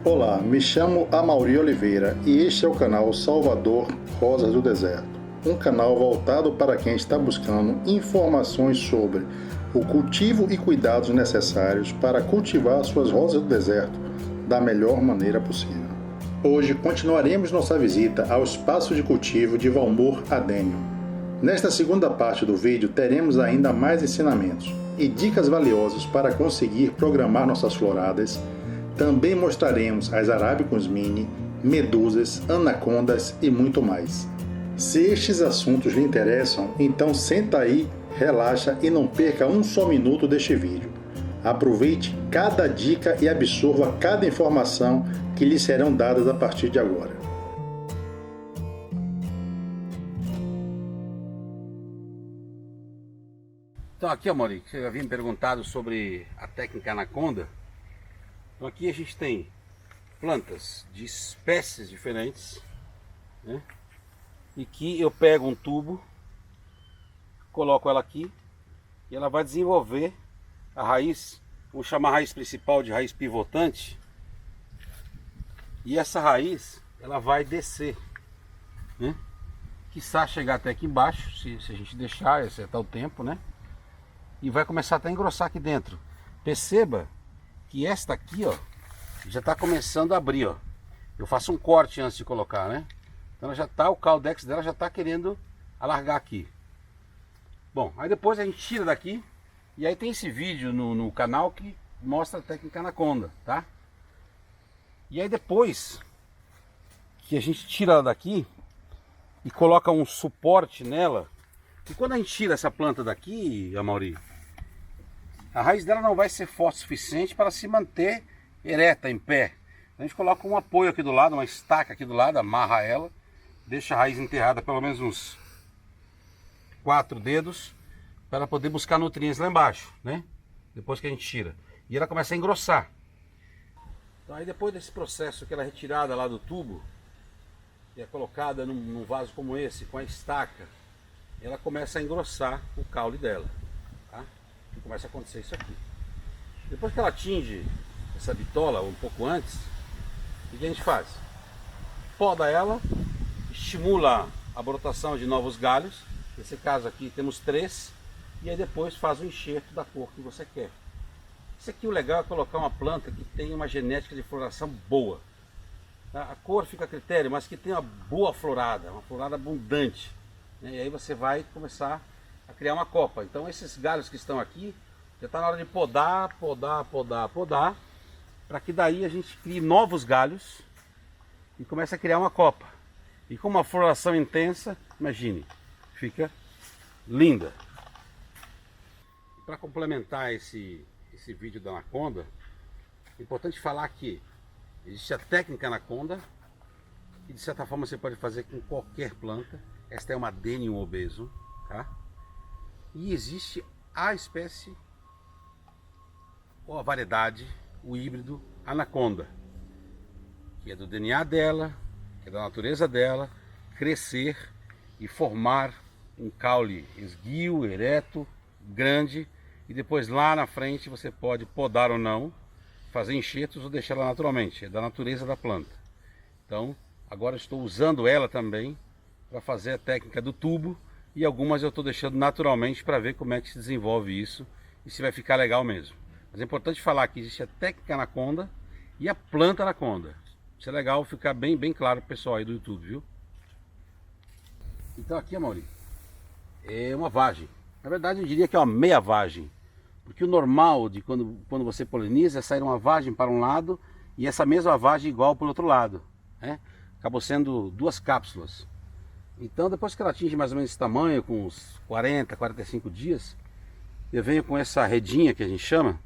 Olá, me chamo Amaury Oliveira e este é o canal Salvador Rosas do Deserto, um canal voltado para quem está buscando informações sobre o cultivo e cuidados necessários para cultivar suas rosas do deserto da melhor maneira possível. Hoje continuaremos nossa visita ao espaço de cultivo de Valmor Adênio. Nesta segunda parte do vídeo teremos ainda mais ensinamentos e dicas valiosas para conseguir programar nossas floradas. Também mostraremos as arábicas mini, medusas, anacondas e muito mais. Se estes assuntos lhe interessam, então senta aí, relaxa e não perca um só minuto deste vídeo. Aproveite cada dica e absorva cada informação que lhe serão dadas a partir de agora. Então aqui, Amaury, você havia me perguntado sobre a técnica anaconda. Então aqui a gente tem plantas de espécies diferentes, né? E que eu pego um tubo, coloco ela aqui e ela vai desenvolver a raiz, vamos chamar a raiz principal de raiz pivotante. E essa raiz, ela vai descer, né? Quiçá chegar até aqui embaixo, se a gente deixar, acertar o tempo, né? E vai começar até a engrossar aqui dentro. Perceba que esta aqui, ó, já está começando a abrir, ó. Eu faço um corte antes de colocar, né? Então ela já tá, o caldex dela já está querendo alargar aqui. Bom, aí depois a gente tira daqui. E aí tem esse vídeo no canal que mostra a técnica anaconda, tá? E aí depois que a gente tira ela daqui e coloca um suporte nela. E quando a gente tira essa planta daqui, Amaury, a raiz dela não vai ser forte o suficiente para se manter ereta, em pé. A gente coloca um apoio aqui do lado, uma estaca aqui do lado, amarra ela, deixa a raiz enterrada pelo menos uns 4 dedos, para poder buscar nutrientes lá embaixo, né? Depois que a gente tira. E ela começa a engrossar. Então aí depois desse processo que ela é retirada lá do tubo, e é colocada num vaso como esse, com a estaca, ela começa a engrossar o caule dela, tá? E começa a acontecer isso aqui. Depois que ela atinge essa bitola um pouco antes, o que a gente faz? Poda ela, estimula a brotação de novos galhos. Nesse caso aqui temos 3, e aí depois faz o enxerto da cor que você quer. Isso aqui o legal é colocar uma planta que tem uma genética de floração boa, tá? A cor fica a critério, mas que tem uma boa florada, uma florada abundante, né? E aí você vai começar a criar uma copa. Então esses galhos que estão aqui, já está na hora de podar, para que daí a gente crie novos galhos e comece a criar uma copa. E com uma floração intensa, imagine, fica linda. Para complementar esse vídeo da anaconda, é importante falar que existe a técnica anaconda, que de certa forma você pode fazer com qualquer planta. Esta é uma Adenium obeso, tá? E existe a espécie, ou a variedade, o híbrido anaconda, que é do DNA dela, que é da natureza dela, crescer e formar um caule esguio, ereto, grande, e depois lá na frente você pode podar ou não, fazer enxertos ou deixar ela naturalmente, é da natureza da planta. Então agora estou usando ela também para fazer a técnica do tubo, e algumas eu estou deixando naturalmente para ver como é que se desenvolve isso e se vai ficar legal mesmo. Mas é importante falar que existe a técnica anaconda e a planta anaconda. Isso é legal ficar bem claro pro pessoal aí do YouTube, viu? Então aqui, Amaury, é uma vagem. Na verdade eu diria que é uma meia vagem, porque o normal de quando você poliniza é sair uma vagem para um lado e essa mesma vagem igual para o outro lado, né? Acabou sendo 2 cápsulas. Então depois que ela atinge mais ou menos esse tamanho, com uns 40, 45 dias, eu venho com essa redinha que a gente chama.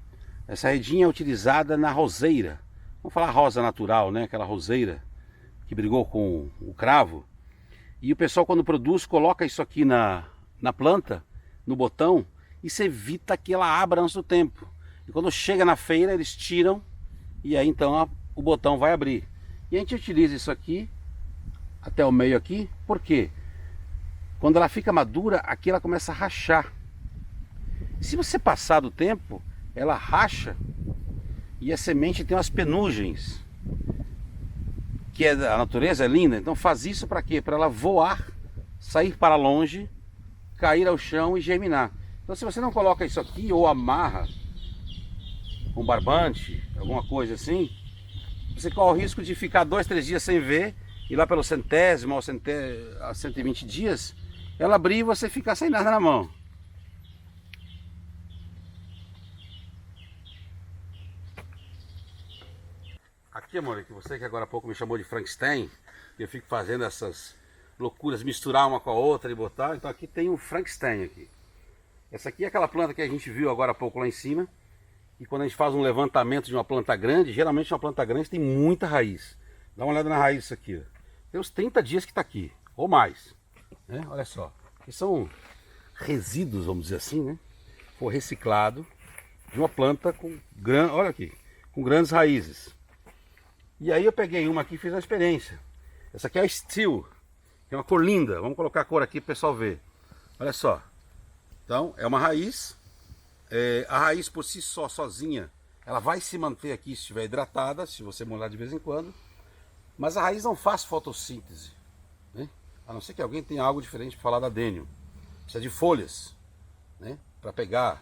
Essa redinha é utilizada na roseira, vamos falar rosa natural, né? Aquela roseira que brigou com o cravo. E o pessoal, quando produz, coloca isso aqui na planta, no botão, e se evita que ela abra antes do tempo. E quando chega na feira, eles tiram, e aí então o botão vai abrir. E a gente utiliza isso aqui, até o meio aqui, por quê? Quando ela fica madura, aqui ela começa a rachar. Se você passar do tempo, ela racha e a semente tem umas penugens. que a natureza é linda, então faz isso para quê? Para ela voar, sair para longe, cair ao chão e germinar. Então se você não coloca isso aqui ou amarra com barbante, alguma coisa assim, você corre o risco de ficar 2, 3 dias sem ver, e lá pelo 100º a 120 dias, ela abrir e você ficar sem nada na mão. Aqui, amor, que você que agora há pouco me chamou de Frankenstein, eu fico fazendo essas loucuras, misturar uma com a outra e botar, então aqui tem um Frankenstein aqui. Essa aqui é aquela planta que a gente viu agora há pouco lá em cima, e quando a gente faz um levantamento de uma planta grande, geralmente uma planta grande tem muita raiz. Dá uma olhada na raiz disso aqui, ó. Tem uns 30 dias que está aqui, ou mais, né? Olha só, que são resíduos, vamos dizer assim, né? Foi reciclado de uma planta com olha aqui, com grandes raízes. E aí eu peguei uma aqui e fiz uma experiência. Essa aqui é a Steel, que é uma cor linda. Vamos colocar a cor aqui para o pessoal ver. Olha só. Então, é uma raiz. A raiz por si só, sozinha, ela vai se manter aqui se estiver hidratada, se você molhar de vez em quando. Mas a raiz não faz fotossíntese, né? A não ser que alguém tenha algo diferente para falar da Dênio. Precisa de folhas, né? Para pegar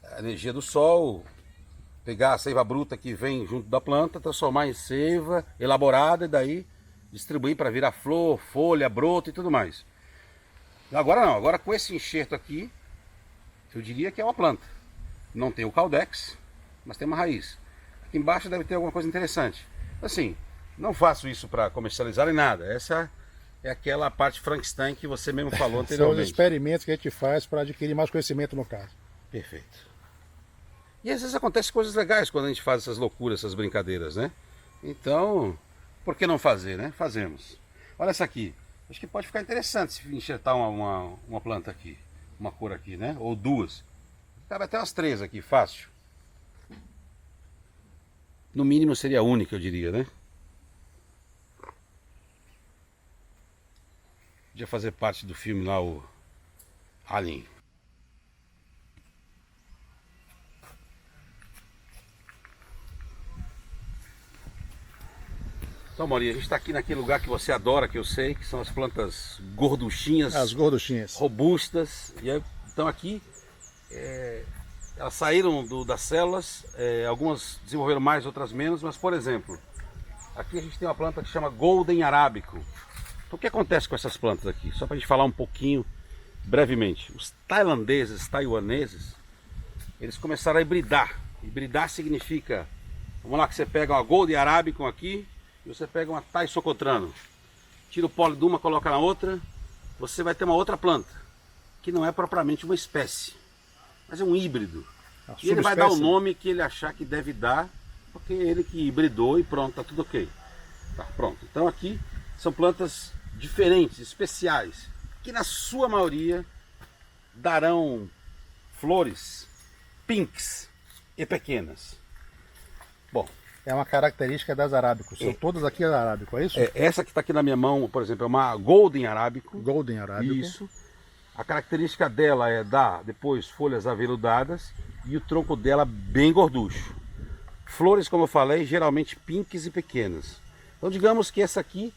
a energia do sol, pegar a seiva bruta que vem junto da planta, transformar em seiva elaborada e daí distribuir para virar flor, folha, broto e tudo mais. Agora não, agora com esse enxerto aqui, eu diria que é uma planta. Não tem o caudex, mas tem uma raiz. Aqui embaixo deve ter alguma coisa interessante. Assim, não faço isso para comercializar nem nada. Essa é aquela parte Frankenstein que você mesmo falou anteriormente. São os experimentos que a gente faz para adquirir mais conhecimento no caso. Perfeito. E às vezes acontecem coisas legais quando a gente faz essas loucuras, essas brincadeiras, né? Então, por que não fazer, né? Fazemos. Olha essa aqui. Acho que pode ficar interessante se enxertar uma planta aqui. Uma cor aqui, né? Ou duas. Cabe até umas 3 aqui, fácil. No mínimo seria a única, eu diria, né? Podia fazer parte do filme lá, o Alien. Então, Maurinho, a gente está aqui naquele lugar que você adora, que eu sei, que são as plantas gorduchinhas. As gorduchinhas. Robustas. E aí, então aqui, elas saíram das células, algumas desenvolveram mais, outras menos, mas por exemplo, aqui a gente tem uma planta que chama Golden Arábico. Então o que acontece com essas plantas aqui? Só para a gente falar um pouquinho, brevemente. Os taiwaneses, eles começaram a hibridar. Hibridar significa, vamos lá, que você pega uma Golden Arábico aqui, e você pega uma Tai Socotrano, tira o pólen de uma, coloca na outra, você vai ter uma outra planta, que não é propriamente uma espécie, mas é um híbrido. E ele vai dar o nome que ele achar que deve dar, porque é ele que hibridou e pronto, tá tudo ok. Tá, pronto. Então aqui são plantas diferentes, especiais, que na sua maioria darão flores pinks e pequenas. Bom, é uma característica das arábicos. São todas aqui arábico, é isso? Essa que está aqui na minha mão, por exemplo, é uma Golden Arábico. Golden Arábico. Isso. A característica dela é dar depois folhas aveludadas e o tronco dela bem gorducho. Flores, como eu falei, geralmente pinks e pequenas. Então digamos que essa aqui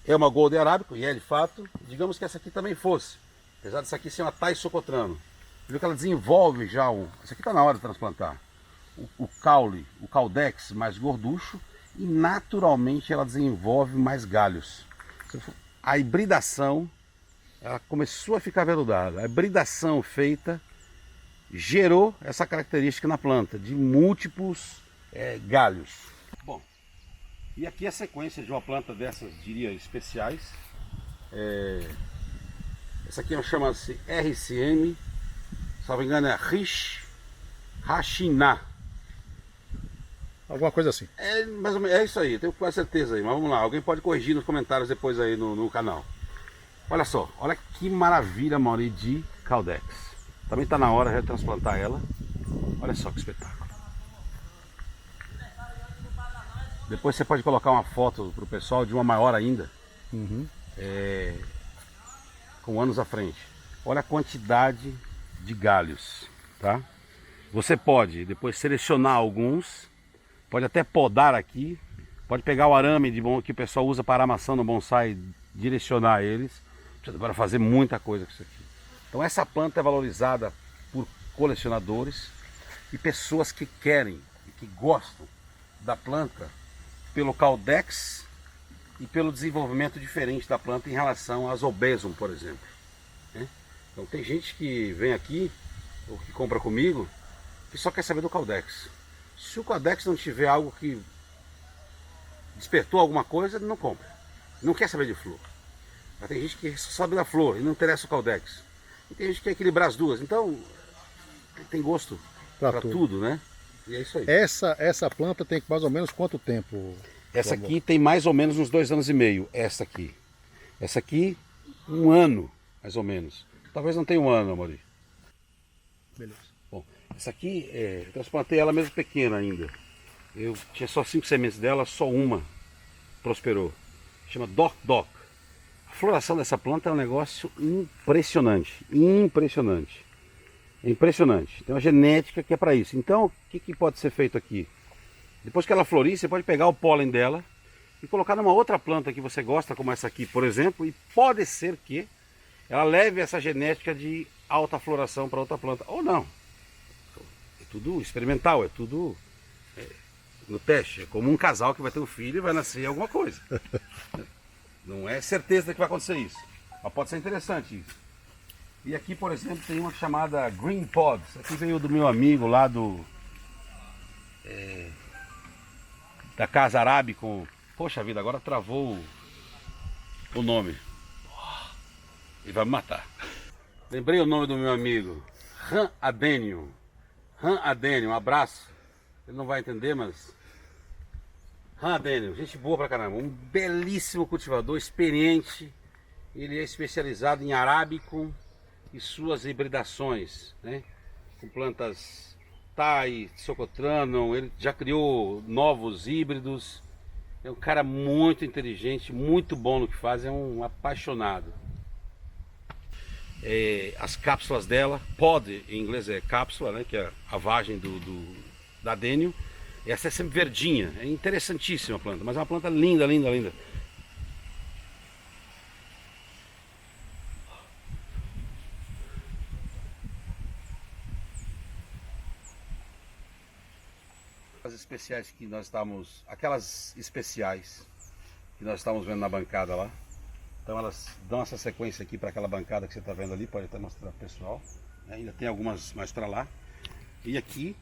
é uma Golden Arábico, e é de fato. Digamos que essa aqui também fosse. Apesar dessa aqui ser uma Tai Socotrano. Viu que ela desenvolve já Essa aqui está na hora de transplantar. O caule, o caudex mais gorducho, e naturalmente ela desenvolve mais galhos. A hibridação, ela começou a ficar veludada. A hibridação feita gerou essa característica na planta, de múltiplos galhos. Bom, e aqui a sequência de uma planta dessas, diria, especiais. Essa aqui chama-se RCM, se não me engano é Rashina. Alguma coisa assim. Mais ou menos, é isso aí, eu tenho quase certeza aí. Mas vamos lá, alguém pode corrigir nos comentários depois aí no canal. Olha só, olha que maravilha, Mauri, de caudex. Também está na hora de transplantar ela. Olha só que espetáculo. Depois você pode colocar uma foto para o pessoal de uma maior ainda. Com anos à frente. Olha a quantidade de galhos, tá? Você pode depois selecionar alguns. Pode até podar aqui, Pode pegar o arame que o pessoal usa para armação no bonsai e direcionar eles. Para fazer muita coisa com isso aqui. Então essa planta é valorizada por colecionadores e pessoas que querem e que gostam da planta pelo caudex e pelo desenvolvimento diferente da planta em relação às obesum, por exemplo. Então tem gente que vem aqui, ou que compra comigo, que só quer saber do caudex. Se o caudex não tiver algo que despertou alguma coisa, ele não compra. Não quer saber de flor. Mas tem gente que só sabe da flor e não interessa o caudex. E tem gente que quer equilibrar as duas. Então, tem gosto para tudo, né? E é isso aí. Essa planta tem mais ou menos quanto tempo? Essa aqui tem mais ou menos uns 2 anos e meio. Essa aqui, 1 ano, mais ou menos. Talvez não tenha 1 ano, Amori. Beleza. Bom, essa aqui, eu transplantei ela mesmo pequena ainda. Eu tinha só 5 sementes dela, só uma prosperou. Chama Doc Doc. A floração dessa planta é um negócio impressionante. Impressionante. Tem uma genética que é para isso. Então, o que pode ser feito aqui? Depois que ela florir, você pode pegar o pólen dela e colocar numa outra planta que você gosta, como essa aqui, por exemplo, e pode ser que ela leve essa genética de alta floração para outra planta. Ou não. É tudo experimental, é tudo no teste. É como um casal que vai ter um filho e vai nascer alguma coisa. Não é certeza que vai acontecer isso. Mas pode ser interessante isso. E aqui, por exemplo, tem uma chamada Green Pod. Isso aqui veio do meu amigo lá da Casa Árabe com... Poxa vida, agora travou o nome. Ele vai me matar. Lembrei o nome do meu amigo. Han Adênio. Um abraço. Ele não vai entender, mas... Han Adênio, gente boa pra caramba. Um belíssimo cultivador, experiente. Ele é especializado em arábico e suas hibridações, né? Com plantas Thai, Socotranon. Ele já criou novos híbridos. É um cara muito inteligente, muito bom no que faz, é um apaixonado. As cápsulas dela, pod em inglês é cápsula, né, que é a vagem da Adênio. Essa é sempre verdinha, é interessantíssima a planta, mas é uma planta linda, linda, linda. As especiais que nós estamos, aquelas especiais que nós estamos vendo na bancada lá. Então elas dão essa sequência aqui para aquela bancada que você está vendo ali, pode até mostrar para o pessoal. Ainda tem algumas mais para lá. E aqui,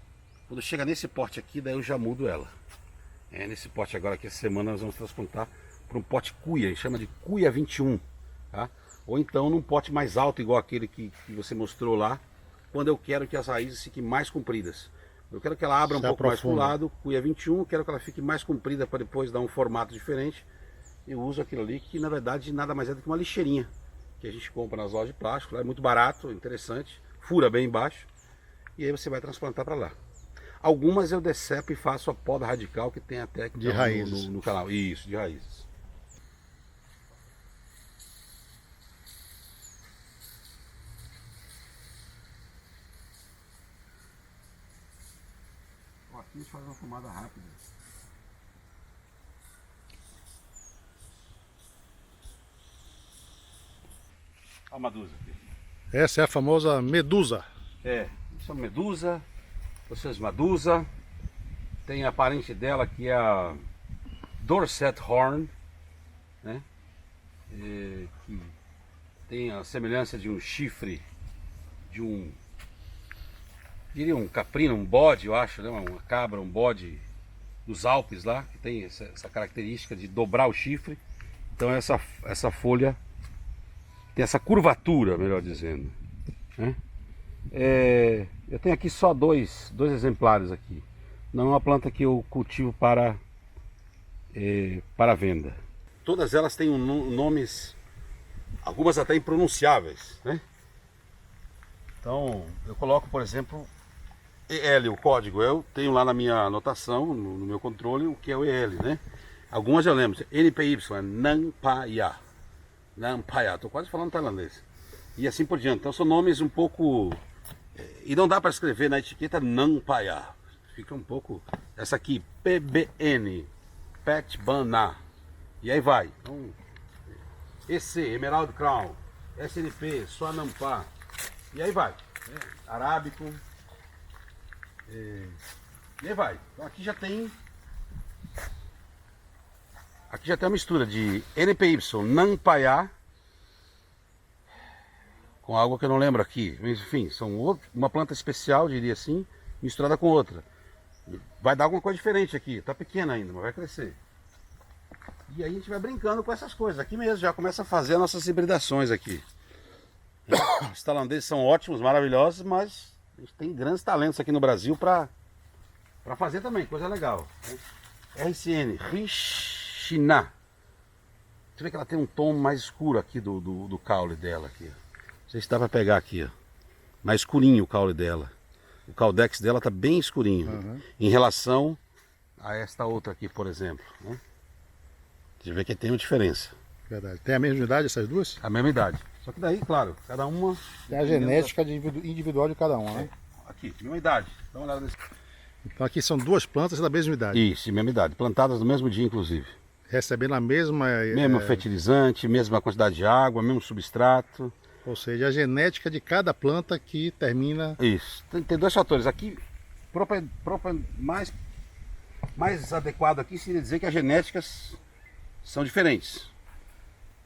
quando chega nesse pote aqui, daí eu já mudo ela. Nesse pote agora que essa semana nós vamos transplantar para um pote cuia, ele chama de cuia 21. Tá? Ou então num pote mais alto, igual aquele que você mostrou lá, quando eu quero que as raízes fiquem mais compridas. Eu quero que ela abra um pouco mais para o lado, cuia 21, quero que ela fique mais comprida para depois dar um formato diferente. Eu uso aquilo ali que na verdade nada mais é do que uma lixeirinha que a gente compra nas lojas de plástico, lá é muito barato, interessante, fura bem embaixo e aí você vai transplantar para lá. Algumas eu decepo e faço a poda radical, que tem a técnica de raízes no canal. Isso, de raízes. Aqui a gente faz uma fumada rápida. A medusa aqui. Essa é a famosa medusa. Isso é uma medusa. Vocês medusa. Tem a parente dela que é a Dorset Horn, né? Que tem a semelhança de um chifre de diria um caprino, um bode, eu acho, né? Uma cabra, um bode dos Alpes lá, que tem essa característica de dobrar o chifre. Então essa folha tem essa curvatura, melhor dizendo, né? Eu tenho aqui só dois exemplares aqui. Não é uma planta que eu cultivo para venda. Todas elas têm nomes, algumas até impronunciáveis, né? Então eu coloco, por exemplo, EL, o código. Eu tenho lá na minha anotação, no meu controle, o que é o EL, né? Algumas eu lembro. NPY, Nang Paya. Estou quase falando tailandês. E assim por diante. Então são nomes um pouco... E não dá para escrever na etiqueta Nang Paya. Fica um pouco... Essa aqui, PBN. Pet Bana. E aí vai. Então, EC, Emerald Crown, SNP, Suanampá. E aí vai. Arábico. E aí vai. Então aqui já tem uma mistura de NPY, Nampayá, com algo que eu não lembro aqui. Enfim, são uma planta especial, diria assim, misturada com outra. Vai dar alguma coisa diferente aqui. Tá pequena ainda, mas vai crescer. E aí a gente vai brincando com essas coisas. Aqui mesmo já começa a fazer as nossas hibridações aqui. Os tailandeses são ótimos, maravilhosos, mas a gente tem grandes talentos aqui no Brasil para fazer também, coisa legal. RCN, Richina. Você vê que ela tem um tom mais escuro aqui do caule dela aqui. Não sei se dá para pegar aqui, ó. Mais escurinho o caule dela. O caudex dela tá bem escurinho, em relação a esta outra aqui, por exemplo, né? Você vê que tem uma diferença. Verdade. Tem a mesma idade essas duas? A mesma idade. Só que daí, claro, cada uma... Tem a genética individual de cada uma, né? Aqui, mesma idade. Dá uma olhada nesse... Então aqui são duas plantas da mesma idade. Isso, mesma idade. Plantadas no mesmo dia, inclusive. Recebendo a mesma... Mesmo fertilizante, mesma quantidade de água, mesmo substrato. Ou seja, a genética de cada planta que termina... Isso. Tem dois fatores. Aqui, mais adequado aqui seria dizer que as genéticas são diferentes.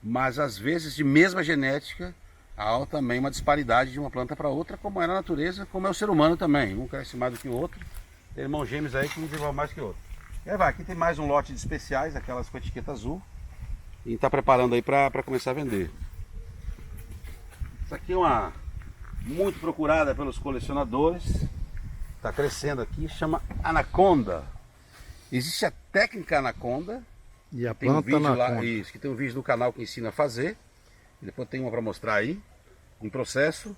Mas às vezes, de mesma genética, há também uma disparidade de uma planta para outra, como é na natureza, como é o ser humano também. Um cresce mais do que o outro. Tem irmãos gêmeos aí que um desenvolve mais que o outro. E aí vai, aqui tem mais um lote de especiais, aquelas com etiqueta azul. E está preparando aí para começar a vender. Essa aqui é uma muito procurada pelos colecionadores. Está crescendo aqui, chama Anaconda. Existe a técnica Anaconda. E a Tem um planta vídeo lá, anaconda. isso, que tem um vídeo no canal que ensina a fazer. Depois tem uma para mostrar aí, em processo.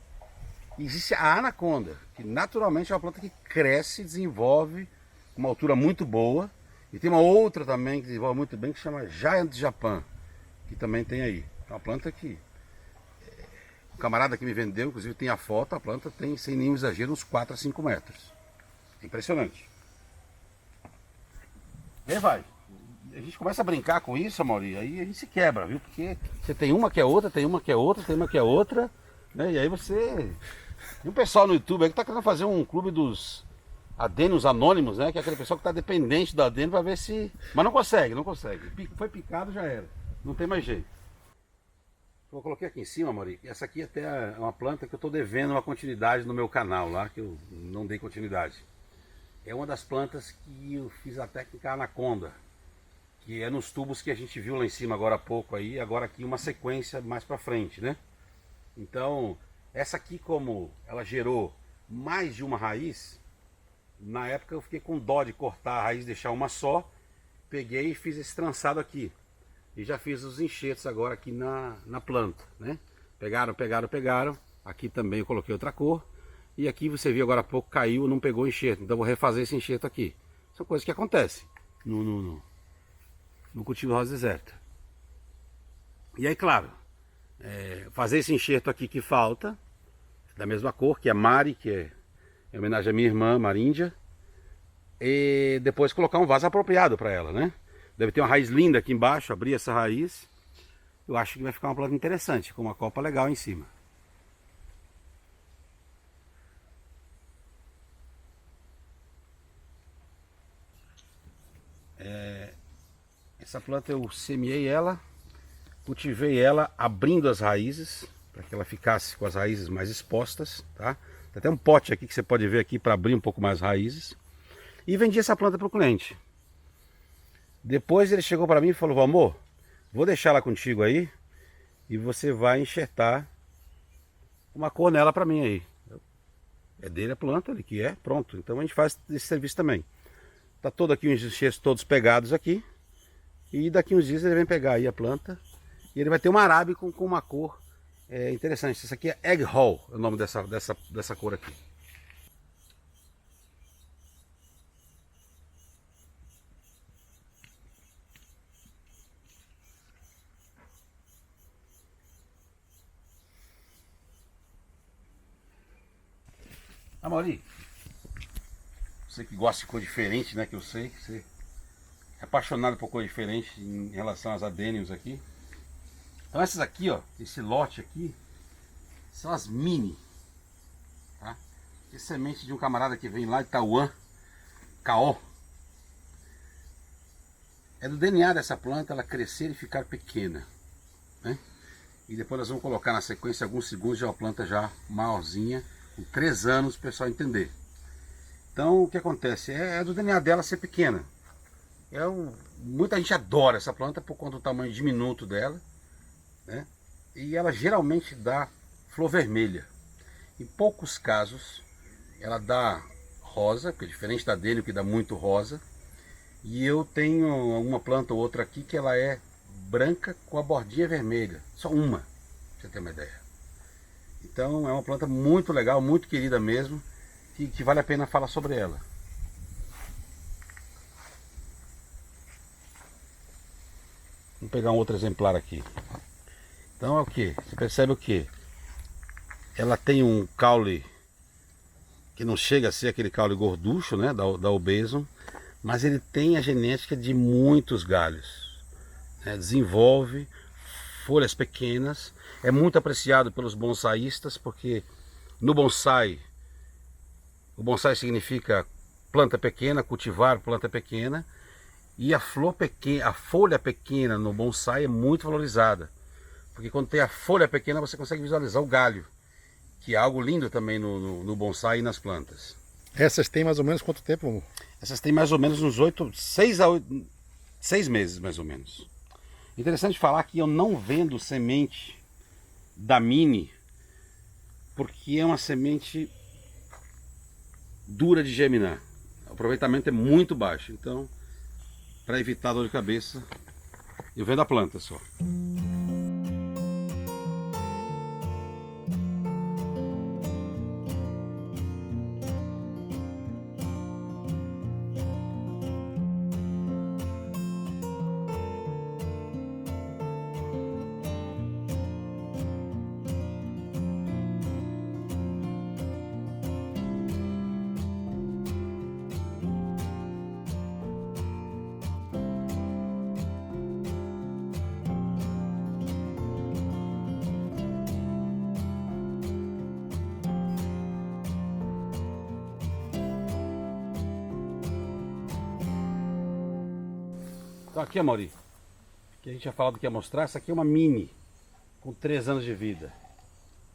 E existe a Anaconda, que naturalmente é uma planta que cresce, desenvolve uma altura muito boa. E tem uma outra também que desenvolve muito bem, que chama Giant Japan, que também tem aí. É uma planta que... O camarada que me vendeu, inclusive tem a foto, a planta tem, sem nenhum exagero, uns 4 a 5 metros. Impressionante. E aí vai. A gente começa a brincar com isso, Amaury, aí a gente se quebra, viu? Porque você tem uma que é outra, tem uma que é outra, tem uma que é outra, né? E aí você... E um pessoal no YouTube aí que tá querendo fazer um clube dos adênios anônimos, né? Que é aquele pessoal que tá dependente do adênio para ver se... Mas não consegue, não consegue. Foi picado, já era. Não tem mais jeito. Eu coloquei aqui em cima, Amaury, essa aqui até é uma planta que eu tô devendo uma continuidade no meu canal lá, que eu não dei continuidade. É uma das plantas que eu fiz a técnica Anaconda, que é nos tubos que a gente viu lá em cima agora há pouco aí, agora aqui uma sequência mais para frente, né? Então, essa aqui, como ela gerou mais de uma raiz, na época eu fiquei com dó de cortar a raiz, deixar uma só, peguei e fiz esse trançado aqui. E já fiz os enxertos agora aqui na planta, né? Pegaram, aqui também eu coloquei outra cor, e aqui você viu agora há pouco, caiu, não pegou o enxerto, então eu vou refazer esse enxerto aqui. São coisas que acontecem no cultivo rosa deserta. E aí, claro, fazer esse enxerto aqui que falta, da mesma cor, que é Mari, que é em homenagem à minha irmã, Maríndia, e depois colocar um vaso apropriado para ela, né? Deve ter uma raiz linda aqui embaixo, abrir essa raiz, eu acho que vai ficar uma planta interessante, com uma copa legal em cima. Essa planta eu semeei ela, cultivei ela abrindo as raízes, para que ela ficasse com as raízes mais expostas, tá? Tem até um pote aqui que você pode ver aqui para abrir um pouco mais as raízes. E vendi essa planta para o cliente. Depois ele chegou para mim e falou: amor, vou deixar ela contigo aí e você vai enxertar uma cor nela para mim aí. É dele a planta, ele que é, pronto. Então a gente faz esse serviço também. Tá todo aqui os enxertos todos pegados aqui. E daqui uns dias ele vem pegar aí a planta e ele vai ter uma arábica com uma cor interessante. Essa aqui é Egg Hall, é o nome dessa cor aqui. Amaury, você que gosta de cor diferente, né? Que eu sei que você apaixonado por coisa diferente em relação às adênios aqui. Então essas aqui, ó, esse lote aqui, são as mini, tá? Essa semente de um camarada que vem lá de Taiwan, Caó. É do DNA dessa planta ela crescer e ficar pequena, né? E depois nós vamos colocar na sequência alguns segundos já a planta já maiorzinha, com 3 anos, para o pessoal entender. Então o que acontece? É do DNA dela ser pequena. Muita gente adora essa planta por conta do tamanho diminuto dela, né? E ela geralmente dá flor vermelha. Em poucos casos ela dá rosa, porque é diferente da adênio que dá muito rosa. E eu tenho uma planta ou outra aqui que ela é branca com a bordinha vermelha. Só uma, pra você ter uma ideia. Então é uma planta muito legal, muito querida mesmo, que vale a pena falar sobre ela. Vamos pegar um outro exemplar aqui. Então é o que? Você percebe o que? Ela tem um caule que não chega a ser aquele caule gorducho, né, da Obeson, mas ele tem a genética de muitos galhos, né? Desenvolve folhas pequenas, é muito apreciado pelos bonsaístas, porque no bonsai, o bonsai significa planta pequena, cultivar planta pequena, e a flor pequena, a folha pequena no bonsai é muito valorizada, porque quando tem a folha pequena você consegue visualizar o galho, que é algo lindo também no bonsai e nas plantas. Essas têm mais ou menos quanto tempo? Essas têm mais ou menos uns 6 meses, mais ou menos. Interessante falar que eu não vendo semente da mini, porque é uma semente dura de germinar. O aproveitamento é muito baixo, então, para evitar dor de cabeça, eu vendo a planta só. Então aqui, Amaury, que a gente tinha falado que ia mostrar, essa aqui é uma mini, com 3 anos de vida.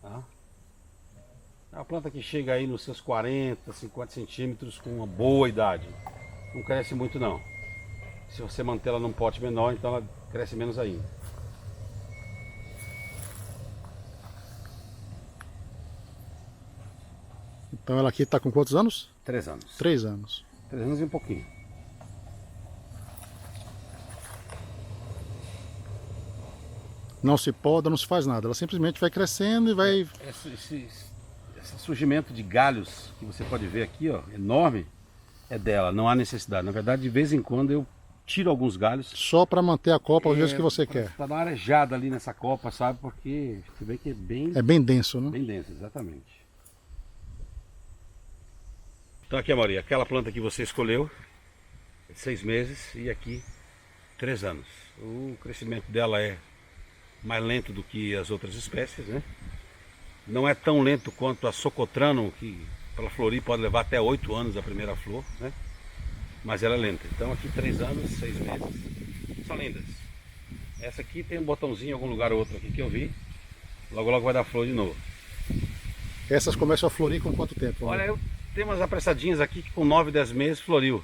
Tá? É uma planta que chega aí nos seus 40, 50 centímetros com uma boa idade. Não cresce muito não. Se você manter ela num pote menor, então ela cresce menos ainda. Então ela aqui está com quantos anos? 3 anos. 3 anos. 3 anos e um pouquinho. Não se poda, não se faz nada. Ela simplesmente vai crescendo e vai... Esse surgimento de galhos que você pode ver aqui, ó, enorme, é dela, não há necessidade. Na verdade, de vez em quando eu tiro alguns galhos. Só para manter a copa aos vezes que você quer. Para dar uma arejada ali nessa copa, sabe? Porque você vê que é bem... É bem denso, né? Bem denso, exatamente. Então aqui, Amaury, aquela planta que você escolheu, 6 meses, e aqui 3 anos. O crescimento dela é mais lento do que as outras espécies, né? Não é tão lento quanto a Socotrano, que para florir pode levar até 8 anos a primeira flor, né? Mas ela é lenta. Então aqui 3 anos, 6 meses, são lindas. Essa aqui tem um botãozinho em algum lugar ou outro aqui que eu vi. Logo logo vai dar flor de novo. Essas começam a florir com quanto tempo? Olha, eu tenho umas apressadinhas aqui que com 9, 10 meses floriu.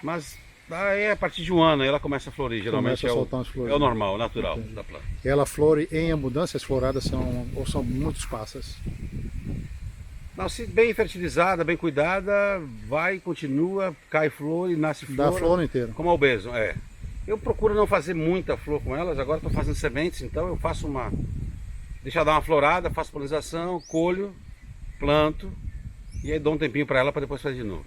Mas aí a partir de 1 ano ela começa a florir. Geralmente é o normal, o natural. Entendi. Da planta. Ela flore em abundância, as floradas são muito esparsas? Não, se bem fertilizada, bem cuidada, vai, continua, cai flor e nasce flor. Dá flor o ano inteiro. Como a Obeson, é. Eu procuro não fazer muita flor com elas, agora estou fazendo sementes, então eu faço deixo ela dar uma florada, faço polinização, colho, planto e aí dou um tempinho para ela para depois fazer de novo.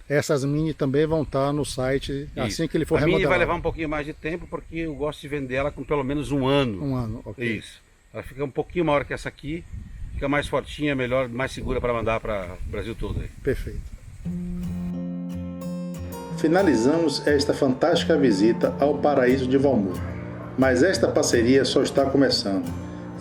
Essas mini também vão estar no site assim que ele for remodelado. A mini vai levar um pouquinho mais de tempo porque eu gosto de vender ela com pelo menos 1 ano. 1 ano, ok. Isso. Ela fica um pouquinho maior que essa aqui, fica mais fortinha, melhor, mais segura para mandar para o Brasil todo aí. Perfeito. finalizamos esta fantástica visita ao paraíso de Valmor. Mas esta parceria só está começando.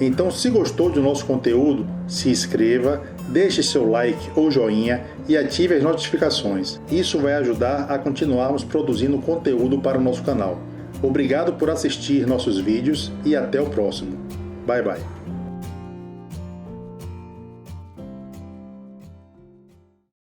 Então, se gostou do nosso conteúdo, se inscreva, deixe seu like ou joinha e ative as notificações. Isso vai ajudar a continuarmos produzindo conteúdo para o nosso canal. Obrigado por assistir nossos vídeos e até o próximo. Bye bye.